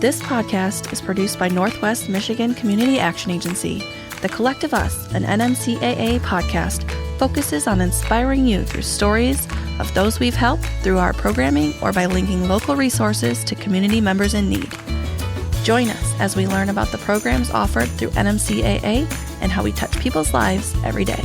This podcast is produced by Northwest Michigan Community Action Agency. The Collective Us, an NMCAA podcast, focuses on inspiring you through stories of those we've helped through our programming or by linking local resources to community members in need. Join us as we learn about the programs offered through NMCAA and how we touch people's lives every day.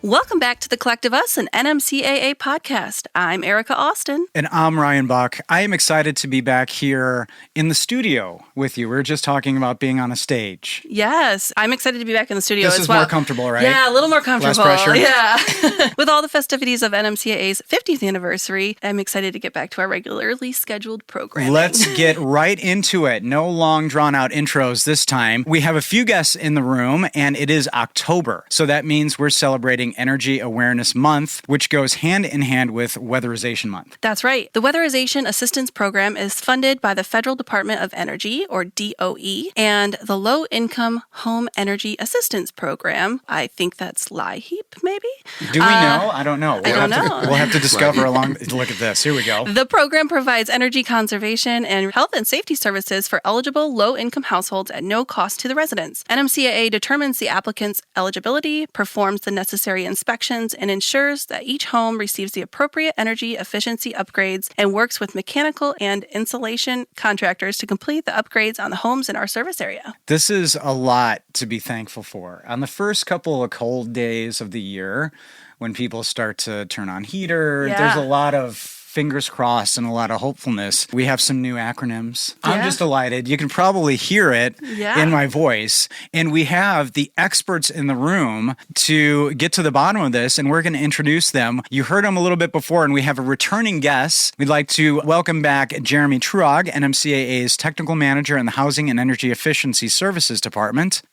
Welcome back to The Collective Us, an NMCAA podcast. I'm Erica Austin. And I'm Ryan Buck. I am excited to be back here in the studio with you. We were just talking about being on a stage. Yes, I'm excited to be back in the studio as well. This is more comfortable, right? Yeah, a little more comfortable. Less pressure. Yeah. With all the festivities of NMCAA's 50th anniversary, I'm excited to get back to our regularly scheduled programming. Let's get right into it. No long drawn-out intros this time. We have a few guests in the room, and it is October. So that means we're celebrating Energy Awareness Month, which goes hand in hand with Weatherization Month. That's right. The Weatherization Assistance Program is funded by the Federal Department of Energy, or DOE, and the Low Income Home Energy Assistance Program. I think that's LIHEAP, maybe? Do we know? I don't know. I don't know. We'll have to discover along. Look at this. Here we go. The program provides energy conservation and health and safety services for eligible low-income households at no cost to the residents. NMCAA determines the applicant's eligibility, performs the necessary inspections, and ensures that each home receives the appropriate energy efficiency upgrades and works with mechanical and insulation contractors to complete the upgrades on the homes in our service area. This is a lot to be thankful for. On the first couple of cold days of the year, when people start to turn on heater, there's a lot of fingers crossed and a lot of hopefulness. We have some new acronyms. Yeah. I'm just delighted. You can probably hear it in my voice. And we have the experts in the room to get to the bottom of this, and we're going to introduce them. You heard them a little bit before, and we have a returning guest. We'd like to welcome back Jeremy Truog, NMCAA's Technical Manager in the Housing and Energy Efficiency Services Department.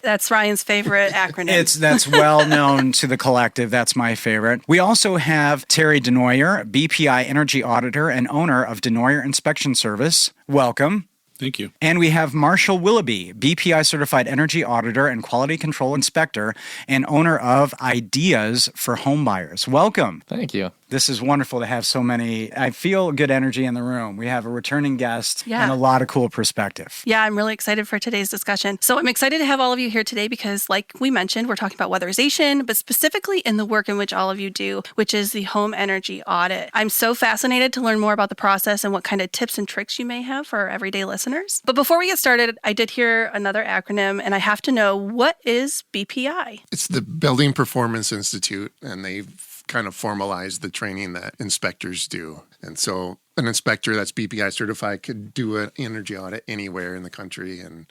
That's Ryan's favorite acronym. That's well known to the collective. That's my favorite. We also have Terry Denoyer, BPI Energy Auditor and owner of Denoyer Inspection Service. Welcome. Thank you. And we have Marshall Willobee, BPI-certified Energy Auditor and Quality Control Inspector and owner of Ideas for Home Buyers. Welcome. Thank you. This is wonderful to have so many. I feel good energy in the room. We have a returning guest and a lot of cool perspective. Yeah, I'm really excited for today's discussion. So I'm excited to have all of you here today because, like we mentioned, we're talking about weatherization, but specifically in the work in which all of you do, which is the home energy audit. I'm so fascinated to learn more about the process and what kind of tips and tricks you may have for our everyday listeners. But before we get started, I did hear another acronym, and I have to know, what is BPI? It's the Building Performance Institute, and they've kind of formalized the training that inspectors do. And so an inspector that's BPI certified could do an energy audit anywhere in the country, and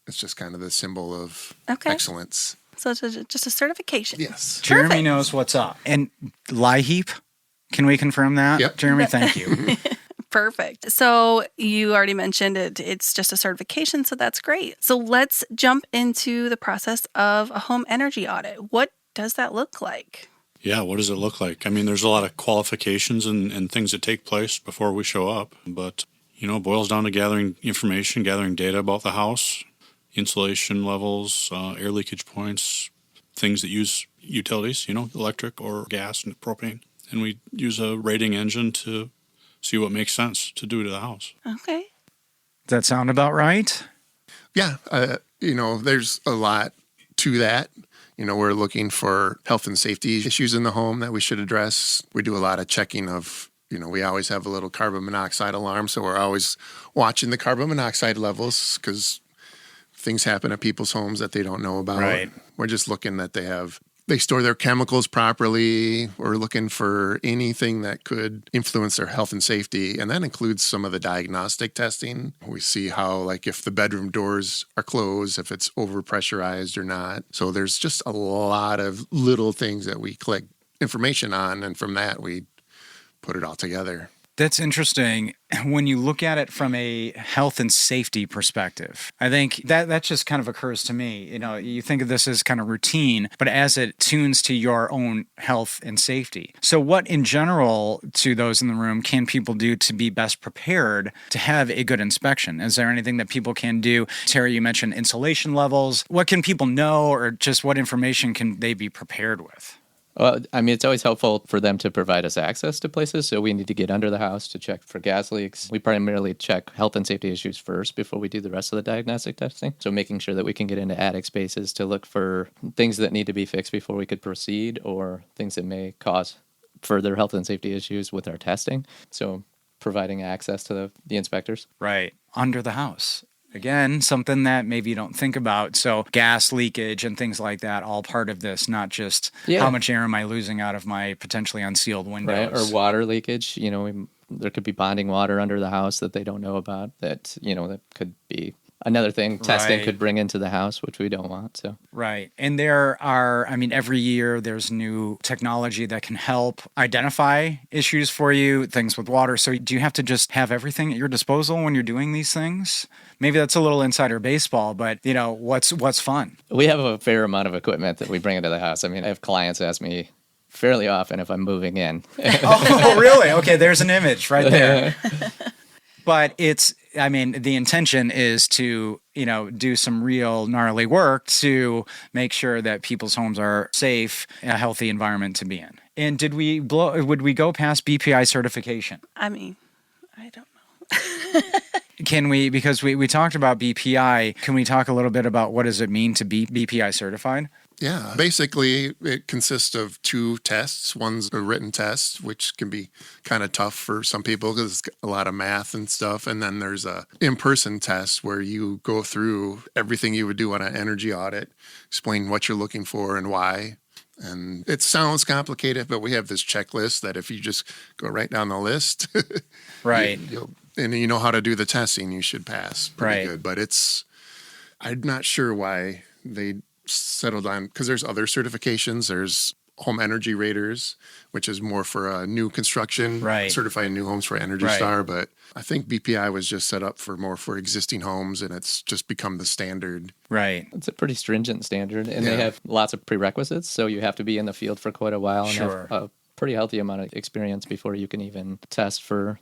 it's just kind of the symbol of excellence. So it's just a certification. Yes. Jeremy knows what's up. And LIHEAP, can we confirm that? Yep. Jeremy, thank you. Perfect. So you already mentioned it. It's just a certification, so that's great. So let's jump into the process of a home energy audit. What does that look like? Yeah, what does it look like? I mean, there's a lot of qualifications and things that take place before we show up. But, it boils down to gathering information, gathering data about the house, insulation levels, air leakage points, things that use utilities, electric or gas and propane. And we use a rating engine to see what makes sense to do to the house. Okay. Does that sound about right? Yeah. There's a lot to that. We're looking for health and safety issues in the home that we should address. We do a lot of checking of, we always have a little carbon monoxide alarm, so we're always watching the carbon monoxide levels because things happen at people's homes that they don't know about. Right. We're just looking that they store their chemicals properly. We're looking for anything that could influence their health and safety, and that includes some of the diagnostic testing. We see how, if the bedroom doors are closed, if it's overpressurized or not. So there's just a lot of little things that we collect information on, and from that we put it all together. That's interesting. When you look at it from a health and safety perspective, I think that just kind of occurs to me. You think of this as kind of routine, but as it tunes to your own health and safety. So what in general, to those in the room, can people do to be best prepared to have a good inspection? Is there anything that people can do? Terry, you mentioned insulation levels. What can people know, or just what information can they be prepared with? Well, I mean, it's always helpful for them to provide us access to places. So we need to get under the house to check for gas leaks. We primarily check health and safety issues first before we do the rest of the diagnostic testing. So making sure that we can get into attic spaces to look for things that need to be fixed before we could proceed, or things that may cause further health and safety issues with our testing. So providing access to the inspectors. Right. Under the house. Again, something that maybe you don't think about. So gas leakage and things like that, all part of this, not just how much air am I losing out of my potentially unsealed windows. Right, or water leakage. There could be bonding water under the house that they don't know about that, that could be another thing testing could bring into the house, which we don't want. So Right. And there are, every year there's new technology that can help identify issues for you, things with water. So do you have to just have everything at your disposal when you're doing these things? Maybe that's a little insider baseball, but what's fun? We have a fair amount of equipment that we bring into the house. I have clients ask me fairly often if I'm moving in. Oh, really? Okay, there's an image right there. But the intention is to, do some real gnarly work to make sure that people's homes are safe, a healthy environment to be in. And would we go past BPI certification? I don't know. Can we, because we talked about BPI, can we talk a little bit about what does it mean to be BPI certified? Yeah, basically it consists of 2 tests. One's a written test, which can be kind of tough for some people because it's a lot of math and stuff. And then there's a in-person test where you go through everything you would do on an energy audit, explain what you're looking for and why. And it sounds complicated, but we have this checklist that if you just go right down the list, right, and you know how to do the testing, you should pass pretty good. But I'm not sure why they settled on, because there's other certifications. There's home energy raters, which is more for new construction, certifying new homes for Energy Star. But I think BPI was just set up for existing homes, and it's just become the standard. Right. It's a pretty stringent standard, and they have lots of prerequisites. So you have to be in the field for quite a while and have a pretty healthy amount of experience before you can even test to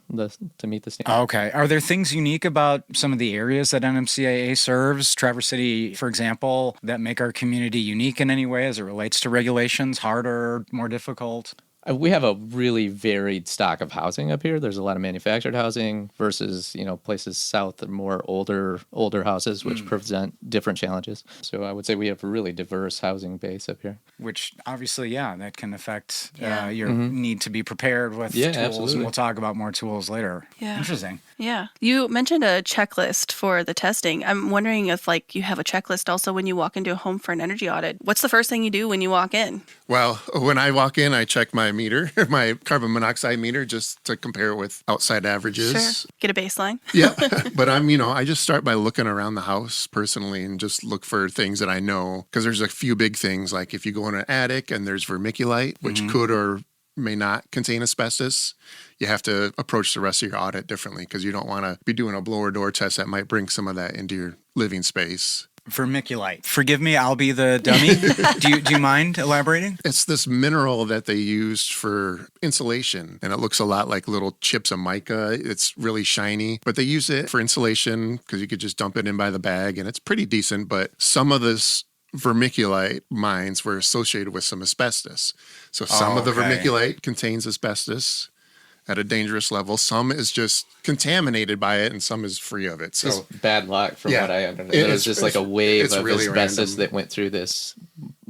meet the standard. Okay. Are there things unique about some of the areas that NMCAA serves, Traverse City, for example, that make our community unique in any way as it relates to regulations? Harder, more difficult? We have a really varied stock of housing up here. There's a lot of manufactured housing versus, places south of more older houses, which present different challenges. So I would say we have a really diverse housing base up here. Which obviously, that can affect your need to be prepared with tools. Absolutely. And we'll talk about more tools later. Yeah. Interesting. Yeah. You mentioned a checklist for the testing. I'm wondering if you have a checklist also when you walk into a home for an energy audit. What's the first thing you do when you walk in? Well, when I walk in, I check my meter, my carbon monoxide meter, just to compare with outside averages. Sure. Get a baseline. Yeah. But I just start by looking around the house personally and just look for things that I know. Because there's a few big things, like if you go in an attic and there's vermiculite, which could or may not contain asbestos, you have to approach the rest of your audit differently because you don't want to be doing a blower door test that might bring some of that into your living space. Vermiculite. Forgive me, I'll be the dummy. Do you mind elaborating? It's this mineral that they used for insulation, and it looks a lot like little chips of mica. It's really shiny, but they use it for insulation because you could just dump it in by the bag, and it's pretty decent. But some of this vermiculite mines were associated with some asbestos. So some of the vermiculite contains asbestos at a dangerous level. Some is just contaminated by it, and some is free of it. So just bad luck from what I understand. There was just a wave of really asbestos random that went through this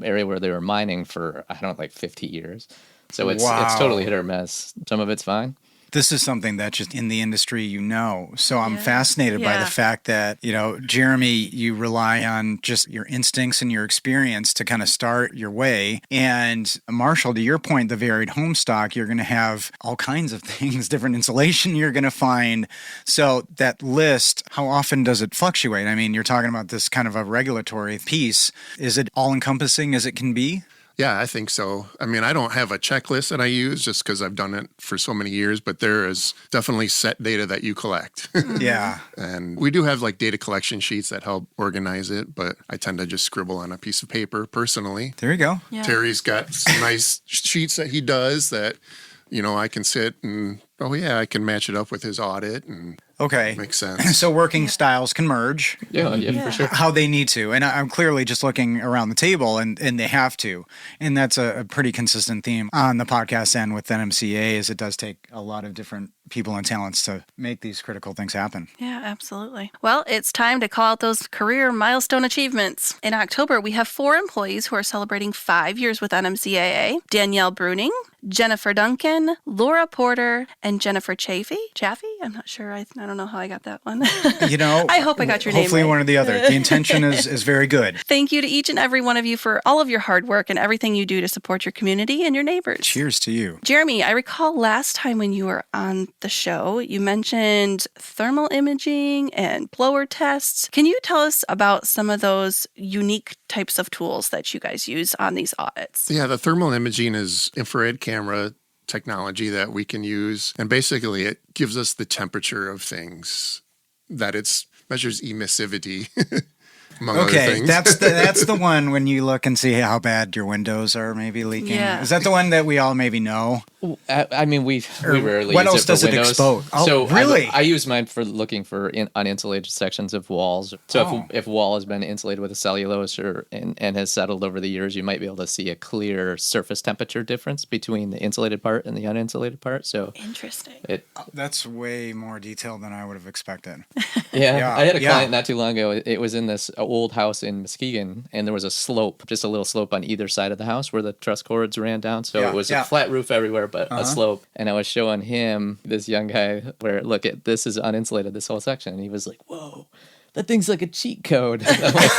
area where they were mining for, 50 years. So it's totally hit or miss. Some of it's fine. This is something that's just in the industry, So I'm fascinated by the fact that, Jeremy, you rely on just your instincts and your experience to kind of start your way. And Marshall, to your point, the varied home stock, you're going to have all kinds of things, different insulation you're going to find. So that list, how often does it fluctuate? You're talking about this kind of a regulatory piece. Is it all encompassing as it can be? Yeah, I think so. I don't have a checklist that I use just because I've done it for so many years, but there is definitely set data that you collect. Yeah. And we do have data collection sheets that help organize it, but I tend to just scribble on a piece of paper personally. There you go. Yeah. Terry's got some nice sheets that he does that, I can sit and, I can match it up with his audit. And Okay. Makes sense. So working styles can merge. Yeah, for sure. How they need to. And I'm clearly just looking around the table and they have to. And that's a pretty consistent theme on the podcast end with NMCAA is it does take a lot of different people and talents to make these critical things happen. Yeah, absolutely. Well, it's time to call out those career milestone achievements. In October, we have 4 employees who are celebrating 5 years with NMCAA. Danielle Bruning, Jennifer Duncan, Laura Porter, and Jennifer Chaffee? I'm not sure. I don't know how I got that one. I hope I got your name right. Hopefully one or the other. The intention is very good. Thank you to each and every one of you for all of your hard work and everything you do to support your community and your neighbors. Cheers to you. Jeremy, I recall last time when you were on the show, you mentioned thermal imaging and blower tests. Can you tell us about some of those unique types of tools that you guys use on these audits? Yeah, the thermal imaging is infrared camera technology that we can use. And basically, it gives us the temperature of things, that it measures emissivity, among other things. that's the one when you look and see how bad your windows are maybe leaking. Yeah. Is that the one that we all maybe know? I mean, we rarely what use else it for does it windows. expose? Oh, So really? I use mine for looking for uninsulated sections of walls. So if a wall has been insulated with a cellulose and has settled over the years, you might be able to see a clear surface temperature difference between the insulated part and the uninsulated part. So interesting. That's way more detailed than I would have expected. Yeah. I had a client not too long ago. It was in this old house in Muskegon, and there was a slope, just a little slope on either side of the house where the truss cords ran down. So it was a flat roof everywhere, but a slope. And I was showing him, this young guy, where, look, this is uninsulated, this whole section. And he was like, whoa, that thing's like a cheat code. I'm like,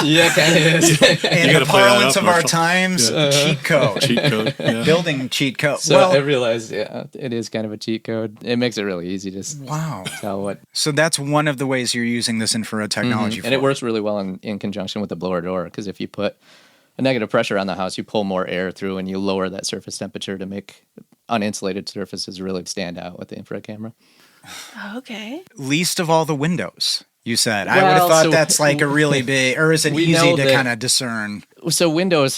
yeah, it kind of is. In the parlance of our times, cheat code. Cheat code. Yeah. Building cheat code. So I realized, it is kind of a cheat code. It makes it really easy to tell what. So that's one of the ways you're using this infrared technology for. And it works really well in conjunction with the blower door, because if you put a negative pressure on the house, you pull more air through and you lower that surface temperature to make uninsulated surfaces really stand out with the infrared camera. Okay. Least of all the windows, you said. I would have thought that's like a really big, or is it easy to kind of discern? So windows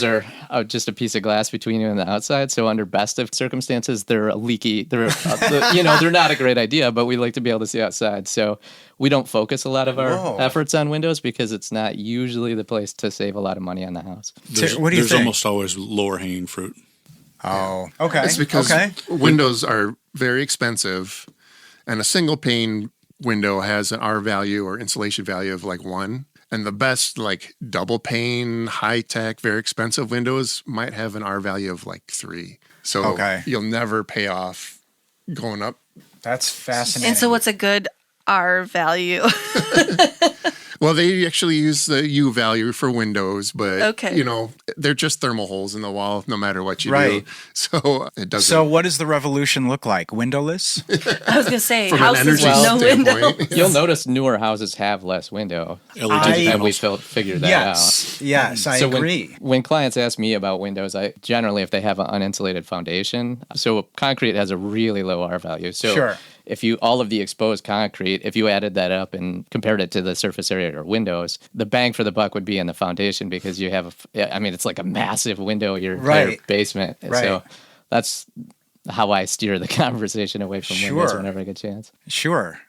are just a piece of glass between you and the outside. So under best of circumstances, they're leaky. They're not a great idea, but we like to be able to see outside. So we don't focus a lot of our efforts on windows because it's not usually the place to save a lot of money on the house. What do you think? There's almost always lower hanging fruit. Oh, okay. It's because windows are very expensive, and a single pane window has an R value or insulation value of like 1. And the best like double pane, high tech, very expensive windows might have an R value of like 3. So you'll never pay off going up. That's fascinating. And so what's a good R value? Well, they actually use the U value for windows, but they're just thermal holes in the wall no matter what you do. So it doesn't. So what does the revolution look like? Windowless? I was going to say, from an houses energy with no windows. You'll notice newer houses have less window. And we figured that out. Yes, I agree. When clients ask me about windows, I generally, if they have an uninsulated foundation, so concrete has a really low R value. So if all of the exposed concrete, if you added that up and compared it to the surface area or windows, the bang for the buck would be in the foundation because you have, it's like a massive window in your entire basement. Right. So that's how I steer the conversation away from windows whenever I get a chance. Sure.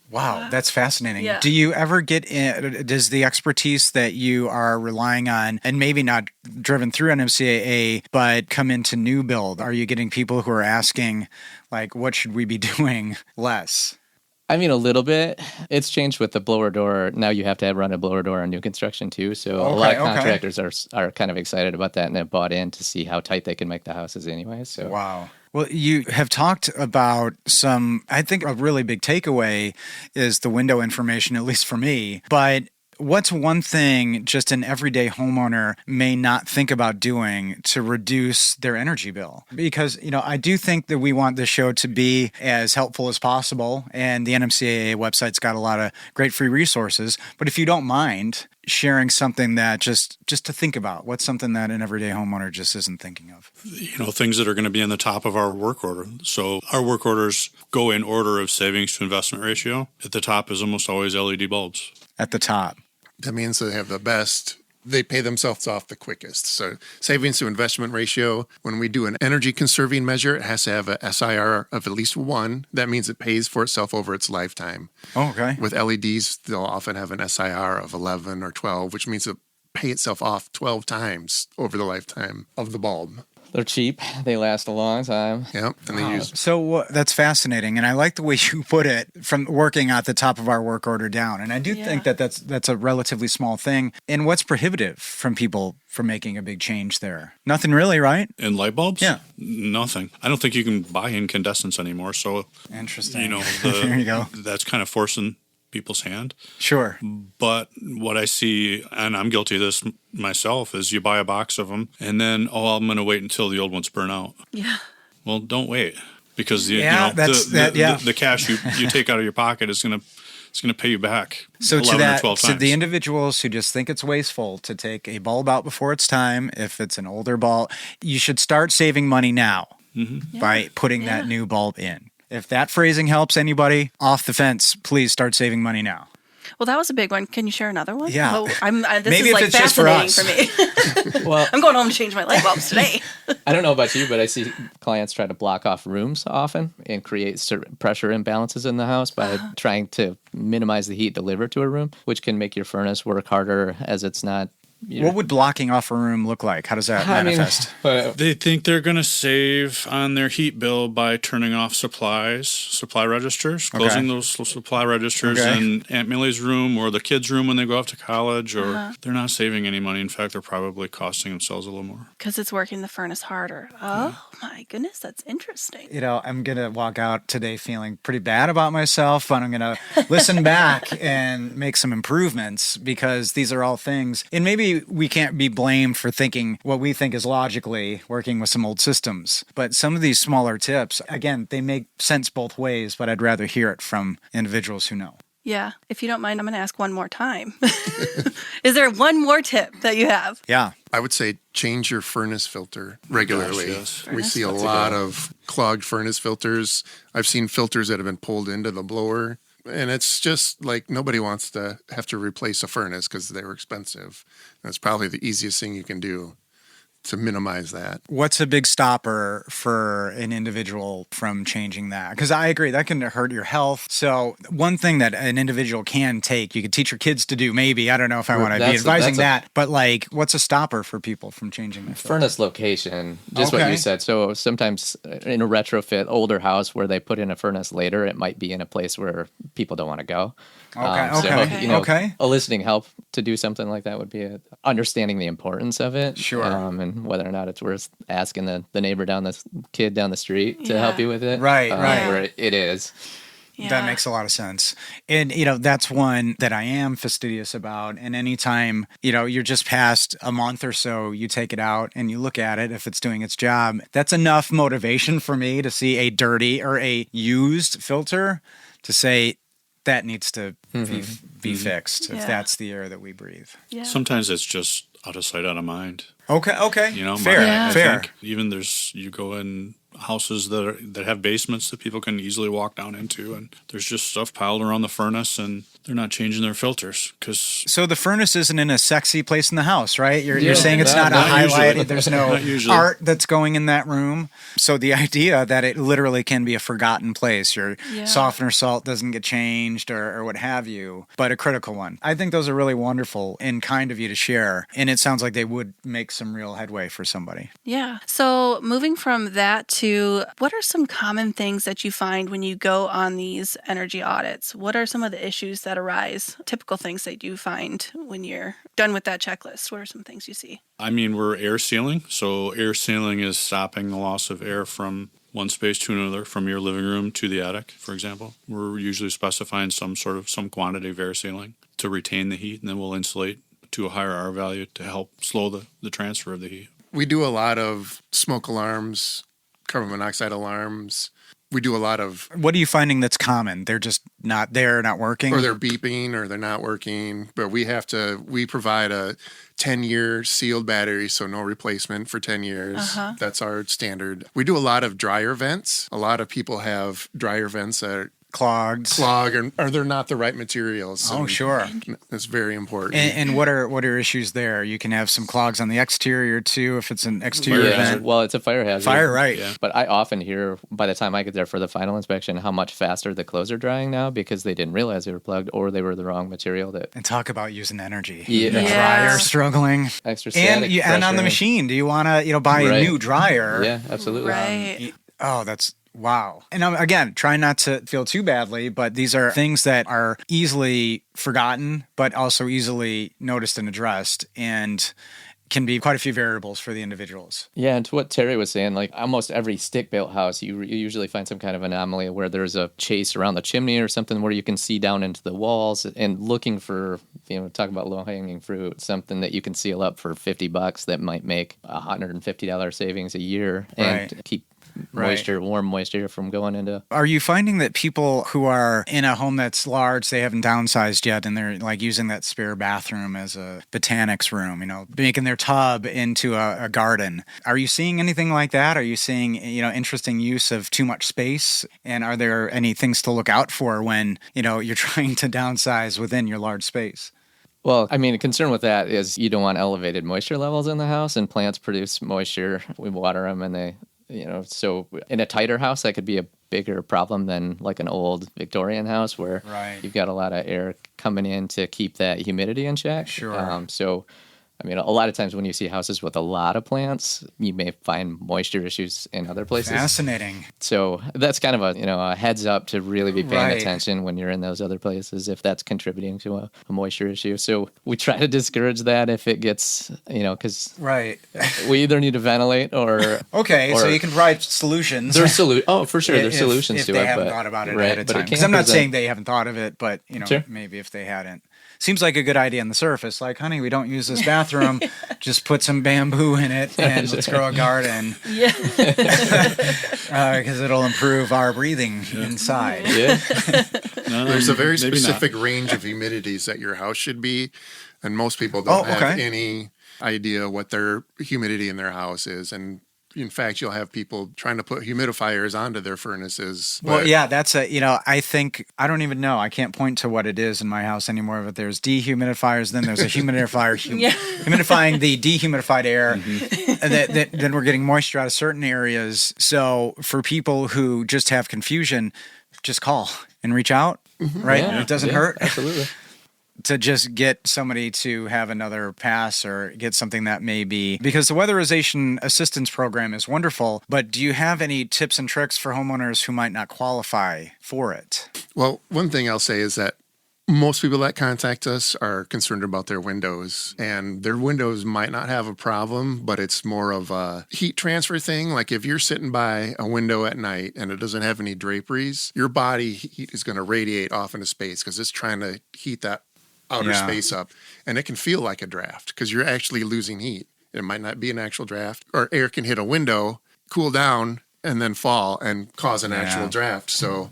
Wow, that's fascinating. Yeah. Do you ever does the expertise that you are relying on, and maybe not driven through NMCAA, but come into new build, are you getting people who are asking, like, what should we be doing less? I mean, a little bit. It's changed with the blower door. Now you have to run a blower door on new construction too. So a lot of contractors are kind of excited about that and have bought in to see how tight they can make the houses anyway. So wow. Well, you have talked about I think a really big takeaway is the window information, at least for me. But what's one thing just an everyday homeowner may not think about doing to reduce their energy bill? Because, I do think that we want this show to be as helpful as possible. And the NMCAA website's got a lot of great free resources. But if you don't mind sharing something that just to think about, what's something that an everyday homeowner just isn't thinking of? Things that are going to be on the top of our work order. So our work orders go in order of savings to investment ratio. At the top is almost always LED bulbs. At the top. That means they have the best they pay themselves off the quickest. So savings to investment ratio, when we do an energy conserving measure, it has to have a SIR of at least 1. That means it pays for itself over its lifetime. Oh, okay. With LEDs, they'll often have an SIR of 11 or 12, which means it'll pay itself off 12 times over the lifetime of the bulb. They're cheap. They last a long time. Yep. And they use So that's fascinating, and I like the way you put it, from working at the top of our work order down. And I do think that that's a relatively small thing. And what's prohibitive from people from making a big change there? Nothing really, right? And light bulbs? Yeah. Nothing. I don't think you can buy incandescents anymore. So, Interesting. There you go. That's kind of forcing people's hand. Sure. But what I see, and I'm guilty of this myself, is you buy a box of them and then, I'm going to wait until the old ones burn out. Yeah. Well, don't wait, because the cash you take out of your pocket is going to pay you back. So 11 or 12 to times. the individuals who just think it's wasteful to take a bulb out before it's time, if it's an older bulb, you should start saving money now by putting that new bulb in. If that phrasing helps anybody off the fence, please start saving money now. Well, that was a big one. Can you share another one? Yeah. This Maybe is if it's just for fascinating for me. Well, I'm going home to change my light bulbs today. I don't know about you, but I see clients try to block off rooms often and create certain pressure imbalances in the house by trying to minimize the heat delivered to a room, which can make your furnace work harder as it's not. What would blocking off a room look like? How does that manifest? They think they're going to save on their heat bill by turning off supply registers, closing those supply registers in Aunt Millie's room or the kids' room when they go off to college, or they're not saving any money. In fact, they're probably costing themselves a little more. Because it's working the furnace harder. Oh, my goodness, that's interesting. I'm going to walk out today feeling pretty bad about myself, but I'm going to listen back and make some improvements, because these are all things. And maybe we can't be blamed for thinking what we think is logically working with some old systems. But some of these smaller tips, again, they make sense both ways, but I'd rather hear it from individuals who know. Yeah. If you don't mind, I'm going to ask one more time. Is there one more tip that you have? Yeah. I would say change your furnace filter regularly. Gosh, yes. We see a lot of clogged furnace filters. I've seen filters that have been pulled into the blower. And it's just like nobody wants to have to replace a furnace because they were expensive. That's probably the easiest thing you can do to minimize that. What's a big stopper for an individual from changing that? Because I agree, that can hurt your health. So one thing that an individual can take, you could teach your kids to do maybe, I don't know if I want to be advising that, but like, what's a stopper for people from changing their filter? Furnace location, just what you said. So sometimes in a retrofit older house where they put in a furnace later, it might be in a place where people don't want to go. Eliciting help to do something like that would be understanding the importance of it. Sure. And whether or not it's worth asking the neighbor kid down the street to help you with it. Right. Where it is. Yeah. That makes a lot of sense. And, that's one that I am fastidious about. And anytime, you're just past a month or so, you take it out and you look at it, if it's doing its job, that's enough motivation for me to see a dirty or a used filter to say, that needs to be fixed if that's the air that we breathe. Yeah. Sometimes it's just out of sight, out of mind. Okay. Fair. Fair. Even you go in houses that have basements that people can easily walk down into, and there's just stuff piled around the furnace, and they're not changing their filters So the furnace isn't in a sexy place in the house, right? You're saying it's not a highlight. There's no art that's going in that room. So the idea that it literally can be a forgotten place, your softener salt doesn't get changed or what have you, but a critical one. I think those are really wonderful and kind of you to share. And it sounds like they would make some real headway for somebody. Yeah. So moving from that to what are some common things that you find when you go on these energy audits? What are some of the issues that arise? Typical things that you find when you're done with that checklist? What are some things you see? We're air sealing. So air sealing is stopping the loss of air from one space to another, from your living room to the attic, for example. We're usually specifying some quantity of air sealing to retain the heat, and then we'll insulate to a higher R value to help slow the transfer of the heat. We do a lot of smoke alarms, carbon monoxide alarms. We do a lot of... What are you finding that's common? They're just not there, not working? Or they're beeping, or they're not working. But we provide a 10-year sealed battery, so no replacement for 10 years. That's our standard. We do a lot of dryer vents. A lot of people have dryer vents that clogged. Or they're not the right materials. Oh, sure. That's very important. And what are issues there? You can have some clogs on the exterior too if it's an exterior event. Well, it's a fire hazard. Fire, right. Yeah. But I often hear by the time I get there for the final inspection how much faster the clothes are drying now because they didn't realize they were plugged or they were the wrong material. And talk about using energy. Yeah. The dryer struggling. Extra static and on the pressure. machine, do you want to buy a new dryer? Yeah, absolutely. Right. That's wow. And again, try not to feel too badly, but these are things that are easily forgotten, but also easily noticed and addressed, and can be quite a few variables for the individuals. Yeah, and to what Terry was saying, like almost every stick-built house, you usually find some kind of anomaly where there's a chase around the chimney or something where you can see down into the walls and looking for, talk about low-hanging fruit, something that you can seal up for $50 that might make $150 savings a year and keep warm moisture from going into. Are you finding that people who are in a home that's large, they haven't downsized yet, and they're like using that spare bathroom as a botanics room, making their tub into a garden? Are you seeing anything like that? Are you seeing, interesting use of too much space? And are there any things to look out for when, you're trying to downsize within your large space? Well, a concern with that is you don't want elevated moisture levels in the house, and plants produce moisture. We water them and they, so in a tighter house, that could be a bigger problem than like an old Victorian house where you've got a lot of air coming in to keep that humidity in check. Sure. So a lot of times when you see houses with a lot of plants, you may find moisture issues in other places. Fascinating. So that's kind of a heads up to really be paying attention when you're in those other places if that's contributing to a moisture issue. So we try to discourage that if it gets, because we either need to ventilate or... Okay, so you can provide solutions. There's for sure. There's solutions to it. If they haven't thought about it ahead of time. Because I'm not saying they haven't thought of it, but, maybe if they hadn't. Seems like a good idea on the surface. Like, honey, we don't use this bathroom. Just put some bamboo in it and let's grow a garden. Yeah. Because it'll improve our breathing inside. Yeah. There's a very specific range of humidities that your house should be. And most people don't have any idea what their humidity in their house is. And in fact, you'll have people trying to put humidifiers onto their furnaces. Well, that's I think, I don't even know. I can't point to what it is in my house anymore, but there's dehumidifiers, then there's a humidifier humidifying the dehumidified air, and then we're getting moisture out of certain areas. So for people who just have confusion, just call and reach out, right? Yeah, it doesn't hurt. Absolutely. To just get somebody to have another pass or get something that may be, because the Weatherization Assistance Program is wonderful, but do you have any tips and tricks for homeowners who might not qualify for it? Well, one thing I'll say is that most people that contact us are concerned about their windows, and their windows might not have a problem, but it's more of a heat transfer thing. Like if you're sitting by a window at night and it doesn't have any draperies, your body heat is going to radiate off into space because it's trying to heat that outer space up, and it can feel like a draft because you're actually losing heat. It might not be an actual draft, or air can hit a window, cool down, and then fall and cause an actual draft. So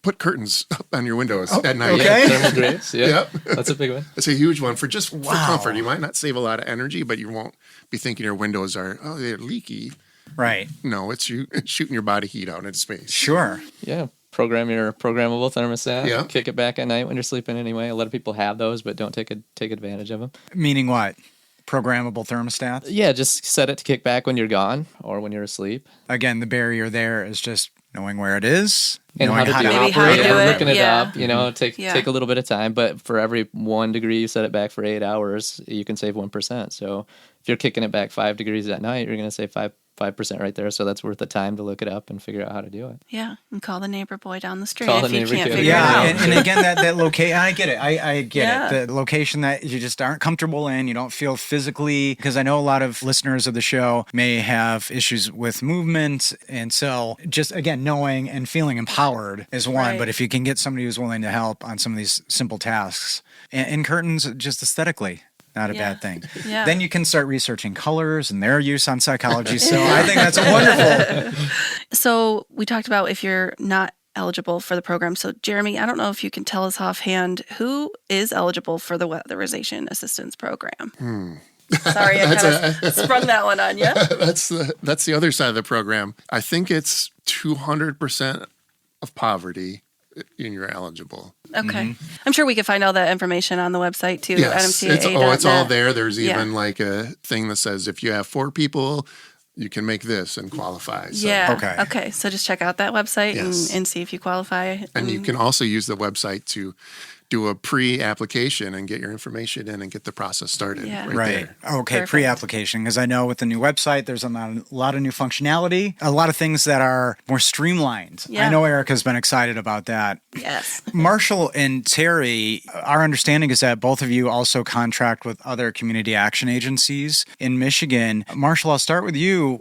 put curtains up on your windows at night. Okay. Thermal drapes. Yep. That's a big one. It's a huge one for comfort. You might not save a lot of energy, but you won't be thinking your windows are, they're leaky. Right. No, it's shooting your body heat out into space. Sure. Yeah. Program your programmable thermostat. Yeah. Kick it back at night when you're sleeping anyway. A lot of people have those, but don't take advantage of them. Meaning what? Programmable thermostats? Yeah, just set it to kick back when you're gone or when you're asleep. Again, the barrier there is just knowing where it is, and knowing how to maybe operate how to do it. Looking it up, take a little bit of time. But for every 1 degree you set it back for 8 hours, you can save 1%. So if you're kicking it back 5 degrees at night, you're going to save 5% right there. So that's worth the time to look it up and figure out how to do it. Yeah, and call the neighbor boy down the street Call if the you neighbor can't kid. figure it out. And again, that location, I get it. I get it. The location that you just aren't comfortable in, you don't feel physically, because I know a lot of listeners of the show may have issues with movement. And so just, again, knowing and feeling empowered is one. Right. But if you can get somebody who's willing to help on some of these simple tasks, and curtains just aesthetically, not a bad thing. Yeah. Then you can start researching colors and their use on psychology. So I think that's wonderful. So we talked about if you're not eligible for the program. So Jeremy, I don't know if you can tell us offhand who is eligible for the Weatherization Assistance Program. Sorry, I kind of sprung that one on you. That's the other side of the program. I think it's 200% of poverty, and you're eligible. Okay. I'm sure we could find all that information on the website too. Yes, NMCAA.net. it's all there. There's even like a thing that says if you have 4 people, you can make this and qualify. So. Yeah. Okay. So just check out that website Yes. and see if you qualify. And you can also use the website to do a pre-application and get your information in and get the process started. Yeah. Right. There. Okay, Perfect. pre-application, because I know with the new website, there's a lot of new functionality, a lot of things that are more streamlined. Yeah. I know Erica's been excited about that. Yes. Marshall and Terry, our understanding is that both of you also contract with other community action agencies in Michigan. Marshall, I'll start with you.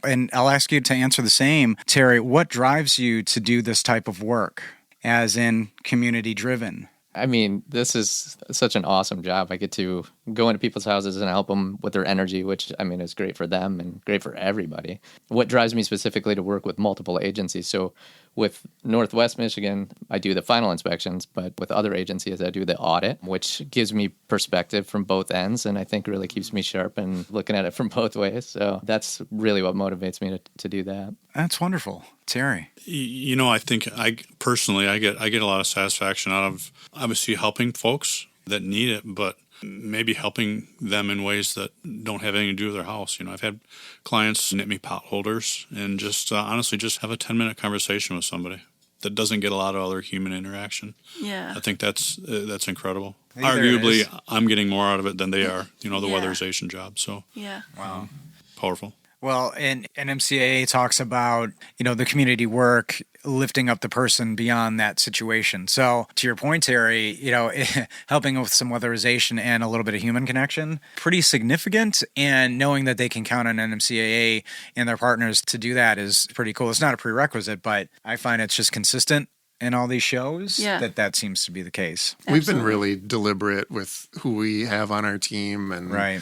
And I'll ask you to answer the same. Terry, what drives you to do this type of work, as in community-driven? I mean, this is such an awesome job. I get to go into people's houses and help them with their energy, which, I mean, is great for them and great for everybody. What drives me specifically to work with multiple agencies? So with Northwest Michigan, I do the final inspections, but with other agencies, I do the audit, which gives me perspective from both ends, and I think really keeps me sharp and looking at it from both ways. So that's really what motivates me to do that. That's wonderful. Terry? You know, I think I get a lot of satisfaction out of obviously helping folks that need it, but maybe helping them in ways that don't have anything to do with their house. You know, I've had clients knit me pot holders and just honestly just have a 10-minute conversation with somebody that doesn't get a lot of other human interaction. Yeah. I think that's incredible. There Arguably, is. I'm getting more out of it than they are, the Yeah. weatherization job. So Yeah. Wow. powerful. Well, and NMCAA talks about, the community work lifting up the person beyond that situation. So to your point, Terry, helping with some weatherization and a little bit of human connection, pretty significant. And knowing that they can count on NMCAA and their partners to do that is pretty cool. It's not a prerequisite, but I find it's just consistent in all these shows that seems to be the case. We've been really deliberate with who we have on our team. And Right.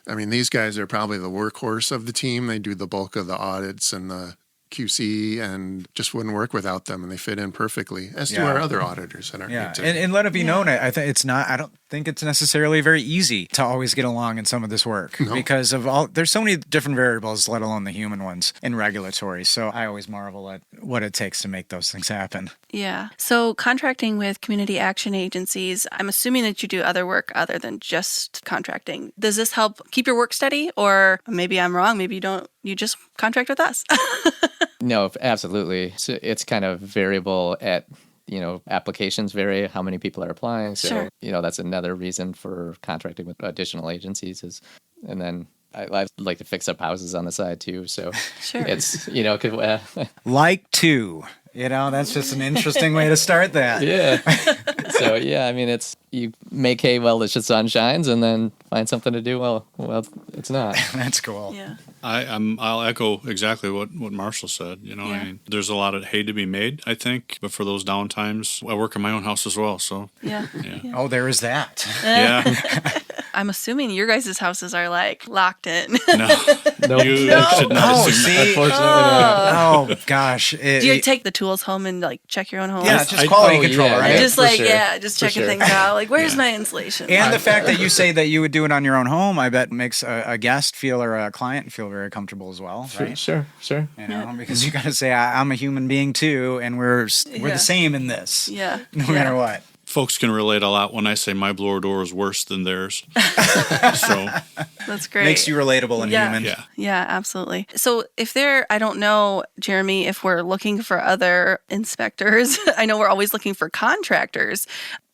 I mean, these guys are probably the workhorse of the team. They do the bulk of the audits and the QC, and just wouldn't work without them, and they fit in perfectly, as do our other auditors in our Yeah, team. and let it be known, I don't think it's necessarily very easy to always get along in some of this work because of there's so many different variables, let alone the human ones in regulatory. So I always marvel at what it takes to make those things happen. Yeah. So contracting with community action agencies, I'm assuming that you do other work other than just contracting. Does this help keep your work steady? Or maybe I'm wrong. Maybe you don't. You just contract with us. No, absolutely. So it's kind of variable at, applications vary, how many people are applying. So, Sure. That's another reason for contracting with additional agencies and then I like to fix up houses on the side too. So Sure. it's, that's just an interesting way to start that. yeah. So, I mean, you make hay while the sun shines and then find something to do. Well, it's not. That's cool. Yeah. I'll echo exactly what Marshall said. I mean, there's a lot of hay to be made, I think, but for those downtimes, I work in my own house as well. So Yeah. Oh, there is that. yeah, I'm assuming your guys' houses are like locked in. no, you should not Oh, assume see? that. Unfortunately, Oh, gosh. Do you take the tools home and like check your own home? Yeah, just quality control, yeah, right? Just for like, sure. just For checking sure. things out. Like, where's my insulation? And the fact that you say that you would do it on your own home, I bet makes a guest feel or a client feel very comfortable as well, right? Sure. Because you got to say, I'm a human being too, and we're the same in this, Yeah. no matter what. Folks can relate a lot when I say my blower door is worse than theirs. So That's great. Makes you relatable and human. yeah. Yeah, absolutely. So I don't know, Jeremy, if we're looking for other inspectors. I know we're always looking for contractors.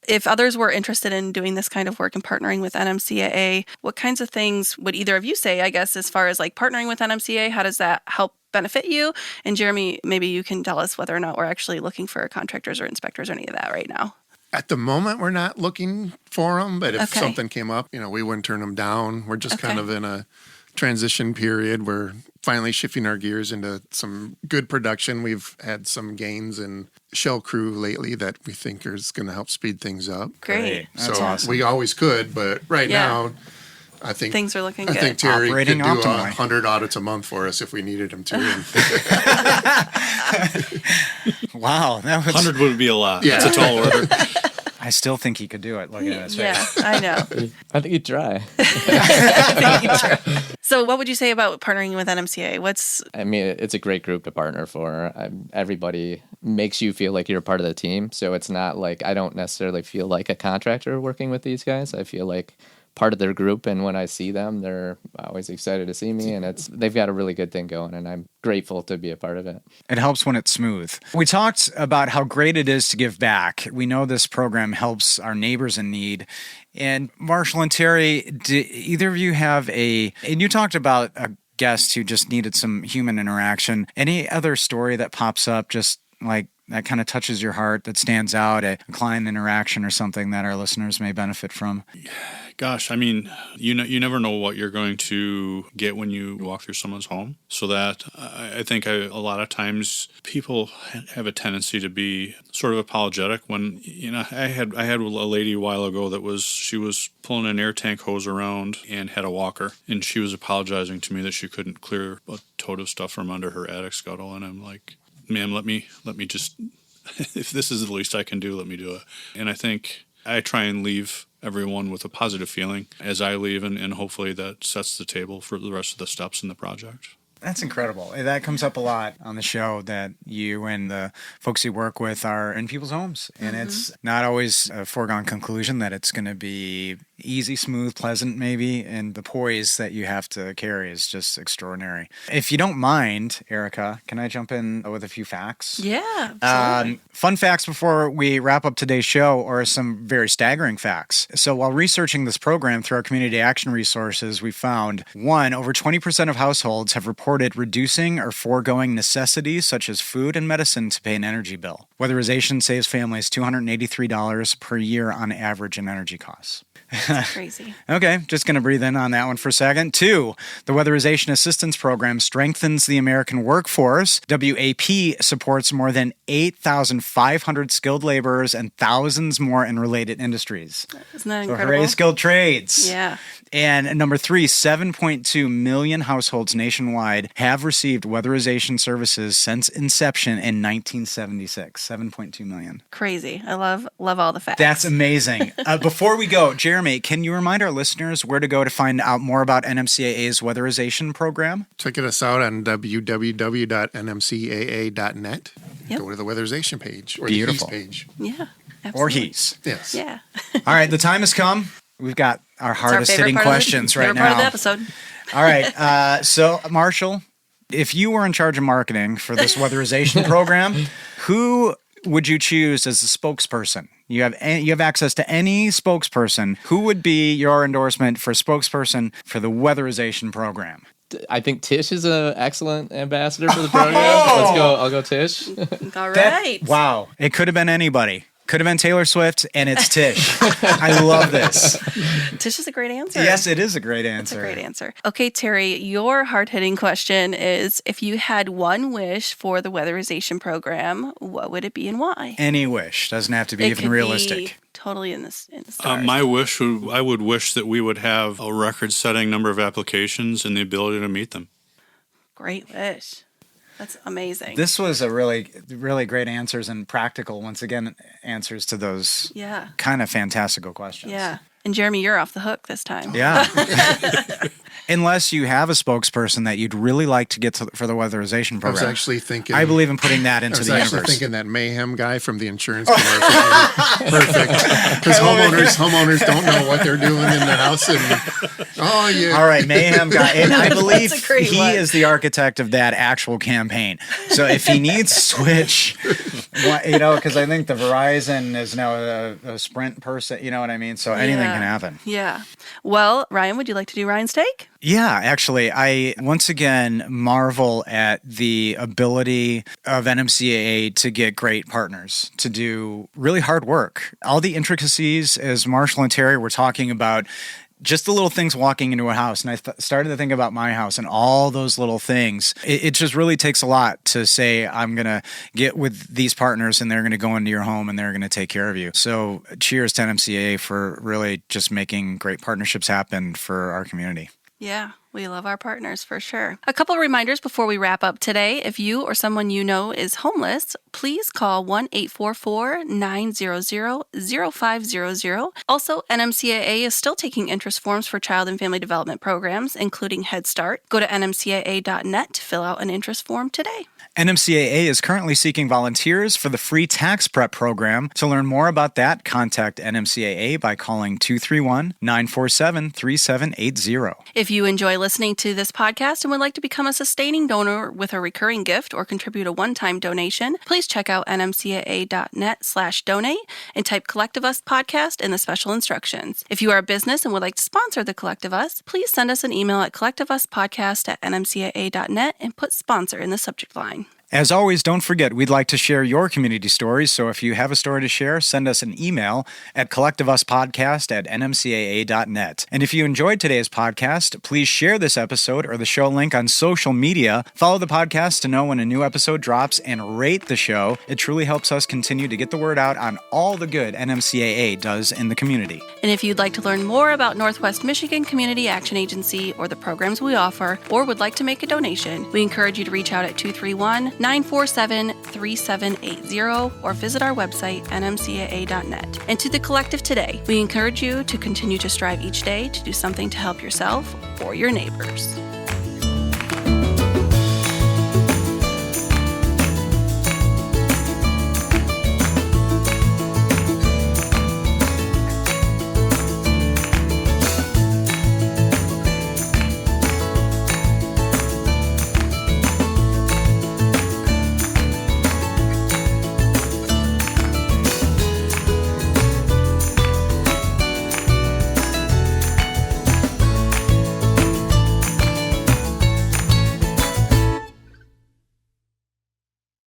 If others were interested in doing this kind of work and partnering with NMCAA, what kinds of things would either of you say, I guess, as far as like partnering with NMCAA? How does that help benefit you? And Jeremy, maybe you can tell us whether or not we're actually looking for contractors or inspectors or any of that right now. At the moment, we're not looking for them, but if Okay. something came up, we wouldn't turn them down. We're just kind Okay. of in a transition period. We're finally shifting our gears into some good production. We've had some gains in shell crew lately that we think is going to help speed things up. Great. That's so awesome. we always could, but right Yeah. now, I think Things are looking I good. think Terry Operating could do optimally. 100 audits a month for us if we needed him to. Wow, that was. 100 would be a lot. Yeah. That's a tall order. I still think he could do it looking at his face. Yeah, I know. I think he'd try. So what would you say about partnering with NMCAA? I mean, it's a great group to partner for. Everybody makes you feel like you're a part of the team. So it's not like I don't necessarily feel like a contractor working with these guys. I feel like part of their group, and when I see them, they're always excited to see me, and they've got a really good thing going, and I'm grateful to be a part of it. It helps when it's smooth. We talked about how great it is to give back. We know this program helps our neighbors in need. And Marshall and Terry, do either of you have and you talked about a guest who just needed some human interaction. Any other story that pops up just like that kind of touches your heart, that stands out, a client interaction or something that our listeners may benefit from? Gosh, I mean, you never know what you're going to get when you walk through someone's home. So that I think a lot of times people have a tendency to be sort of apologetic when, I had a lady a while ago she was pulling an air tank hose around and had a walker, and she was apologizing to me that she couldn't clear a tote of stuff from under her attic scuttle, and I'm like, ma'am, let me just, if this is the least I can do, let me do it. And I think I try and leave everyone with a positive feeling as I leave, and hopefully that sets the table for the rest of the steps in the project. That's incredible. That comes up a lot on the show, that you and the folks you work with are in people's homes. And it's not always a foregone conclusion that it's going to be easy, smooth, pleasant maybe. And the poise that you have to carry is just extraordinary. If you don't mind, Erica, can I jump in with a few facts? Yeah, absolutely. Fun facts before we wrap up today's show, or some very staggering facts. So while researching this program through our community action resources, we found, 1, over 20% of households have reported reducing or foregoing necessities such as food and medicine to pay an energy bill. Weatherization saves families $283 per year on average in energy costs. That's crazy. Okay, just going to breathe in on that one for a second. 2, the Weatherization Assistance Program strengthens the American workforce. WAP supports more than 8,500 skilled laborers and thousands more in related industries. Isn't that incredible? So hooray, skilled trades. Yeah. And number 3, 7.2 million households nationwide have received weatherization services since inception in 1976. 7.2 million. Crazy. I love all the facts. That's amazing. Before we go, Jeremy, can you remind our listeners where to go to find out more about NMCAA's weatherization program? Check us out on www.nmcaa.net. Yep. Go to the weatherization page, or Beautiful. the HEAS page. Yeah. Absolutely. Or HEAS. Yes. Yeah. All right, the time has come. We've got our hardest hitting questions right now. Part of the episode. All right. So, Marshall, if you were in charge of marketing for this weatherization program, who would you choose as the spokesperson? You have access to any spokesperson. Who would be your endorsement for spokesperson for the weatherization program? I think Tish is an excellent ambassador for the program. Let's go. I'll go Tish. All right. Wow. It could have been anybody. Could have been Taylor Swift, and it's Tish. I love this. Tish is a great answer. Yes, it is a great answer. It's a great answer. Okay, Terry, your hard-hitting question is, if you had one wish for the weatherization program, what would it be and why? Any wish. Doesn't have to be even realistic. Be totally in the stars. My wish I would wish that we would have a record-setting number of applications and the ability to meet them. Great wish. That's amazing. This was a really, really great answers, and practical, once again, answers to those kind of fantastical questions. Yeah. And Jeremy, you're off the hook this time. Yeah. Unless you have a spokesperson that you'd really like to get for the weatherization program. I was actually thinking... I believe in putting that into the universe. I was actually thinking that Mayhem guy from the insurance commercial. Perfect. Because homeowners don't know what they're doing in their house. And, all right, Mayhem guy. And I believe he one. is the architect of that actual campaign. So if he needs to switch, because I think the Verizon is now a Sprint person, you know what I mean? So anything can happen. Yeah. Well, Ryan, would you like to do Ryan's take? Yeah, actually, I once again marvel at the ability of NMCAA to get great partners, to do really hard work. All the intricacies, as Marshall and Terry were talking about, just the little things walking into a house. And I started to think about my house and all those little things. It just really takes a lot to say, I'm going to get with these partners and they're going to go into your home and they're going to take care of you. So cheers to NMCAA for really just making great partnerships happen for our community. Yeah. We love our partners for sure. A couple of reminders before we wrap up today. If you or someone you know is homeless, please call 1-844-900-0500. Also, NMCAA is still taking interest forms for child and family development programs, including Head Start. Go to nmcaa.net to fill out an interest form today. NMCAA is currently seeking volunteers for the free tax prep program. To learn more about that, contact NMCAA by calling 231-947-3780. If you enjoy listening to this podcast and would like to become a sustaining donor with a recurring gift or contribute a one-time donation, please check out nmcaa.net/donate and type Collective Us Podcast in the special instructions. If you are a business and would like to sponsor the Collective Us, please send us an email at collectiveuspodcast@nmcaa.net and put sponsor in the subject line. As always, don't forget, we'd like to share your community stories, so if you have a story to share, send us an email at collectiveuspodcast@nmcaa.net. And if you enjoyed today's podcast, please share this episode or the show link on social media. Follow the podcast to know when a new episode drops and rate the show. It truly helps us continue to get the word out on all the good NMCAA does in the community. And if you'd like to learn more about Northwest Michigan Community Action Agency or the programs we offer, or would like to make a donation, we encourage you to reach out at 231-947-3780 or visit our website, nmcaa.net. And to the collective today, we encourage you to continue to strive each day to do something to help yourself or your neighbors.